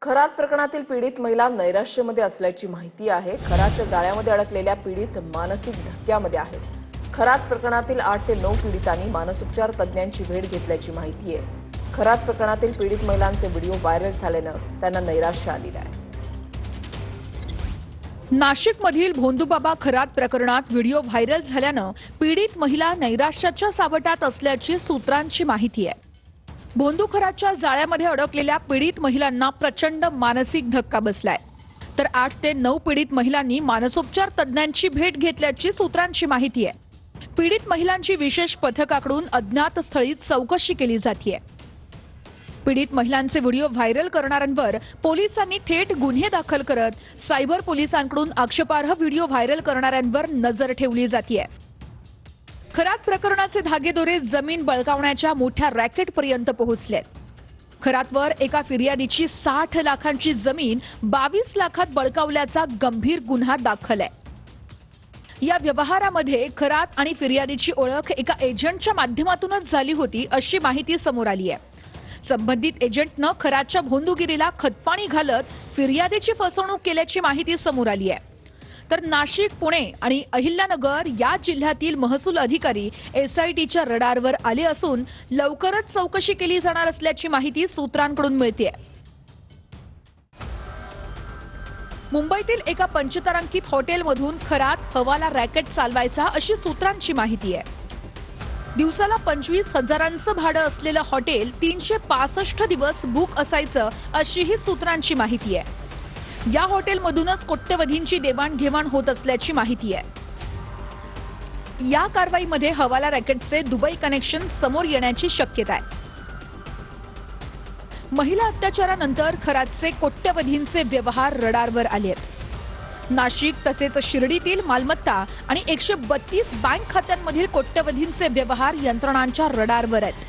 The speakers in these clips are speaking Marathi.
खरात प्रकरणातील पीडित महिला नैराश्यामध्ये असल्याची माहिती आहे। खराच्या जाळ्यामध्ये अडकलेल्या पीडित मानसिक धक्क्यामध्ये आहेत। खरात प्रकरणातील 8 ते 9 पीडितांनी मानसोपचार तज्ञांची भेट घेतल्याची माहिती आहे। खरात प्रकरणातील पीडित महिलांचे व्हिडिओ व्हायरल झाल्यानं त्यांना नैराश्य आलेलं आहे। नाशिकमधील भोंदूबाबा खरात प्रकरणात व्हिडिओ व्हायरल झाल्यानं पीडित महिला नैराश्याच्या सावटात असल्याची सूत्रांची माहिती आहे। भोंदू खरातच्या जाळ्यामध्ये अडकलेल्या पीडित महिलांना प्रचंड मानसिक धक्का बसलाय, तर 8 ते 9 पीडित महिलांनी मानसोपचार तज्ञांची भेट घेतल्याची सूत्रांची माहिती आहे। पीडित महिलांची विशेष पथकाकडून अज्ञात स्थळी चौकशी केली जाते। पीडित महिलांचे व्हिडिओ व्हायरल करणाऱ्यांवर पोलिसांनी थेट गुन्हे दाखल करत सायबर पोलिसांकडून आक्षेपार्ह व्हिडिओ व्हायरल करणाऱ्यांवर नजर ठेवली जाते। खरात प्रकरणाचे धागेदोरे जमीन बळकावण्याच्या मोठ्या रॅकेटपर्यंत पोहोचलेत। खरातवर एका फिर्यादीची 60 लाखांची जमीन 22 लाखात बळकावल्याचा गंभीर गुन्हा दाखल आहे। या व्यवहारामध्ये खरात आणि फिर्यादीची ओळख एका एजंटच्या माध्यमातूनच झाली होती अशी माहिती समोर आली आहे। संबंधित एजंटनं खरातच्या भोंदूगिरीला खतपाणी घालत फिर्यादीची फसवणूक केल्याची माहिती समोर आली आहे। तर नाशिक, पुणे आणि अहिल्यानगर या जिल्ह्यातील महसूल अधिकारी SITच्या रडारवर आले असून लवकरच चौकशी केली जाणार असल्याची माहिती सूत्रांकडून मिळते। मुंबईतील एका पंचतारांकित हॉटेलमधून खरात हवाला रॅकेट चालवायचा अशी सूत्रांची माहिती आहे। दिवसाला 25,000चं भाडं असलेलं हॉटेल 365 दिवस बुक असायचं अशीही सूत्रांची माहिती आहे। या हॉटेलमधूनच कोट्यवधींची देवाणघेवाण होत असल्याची माहिती आहे। या कारवाईमध्ये हवाला रॅकेटचे दुबई कनेक्शन समोर येण्याची शक्यता आहे। महिला अत्याचारानंतर खरातचे कोट्यवधींचे व्यवहार रडारवर आले आहेत। नाशिक तसेच शिर्डीतील मालमत्ता आणि 132 बँक खात्यांमधील कोट्यवधींचे व्यवहार यंत्रणांच्या रडारवर आहेत।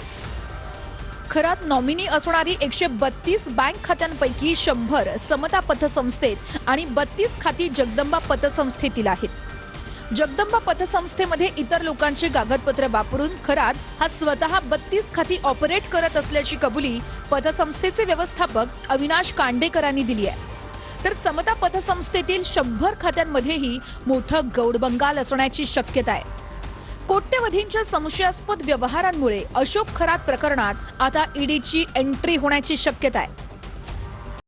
खरात नॉमिनी असणारी 132 बँक खात्यांपैकी 100 समता पतसंस्थेत आणि 32 खाती जगदंबा पतसंस्थेतील आहेत। जगदंबा पतसंस्थेमध्ये इतर लोकांची कागदपत्रे वापरून खरात हा स्वतः 32 खाती ऑपरेट करत असल्याची कबुली पतसंस्थेचे व्यवस्थापक अविनाश कांडेकरांनी दिली आहे। तर समता पतसंस्थेतील 100 खात्यांमध्येही मोठं गौडबंगाल असण्याची शक्यता आहे। कोट्यवधींच्या संशयास्पद व्यवहारांमुळे अशोक खरात प्रकरणात आता ईडीची एंट्री होण्याची शक्यता आहे।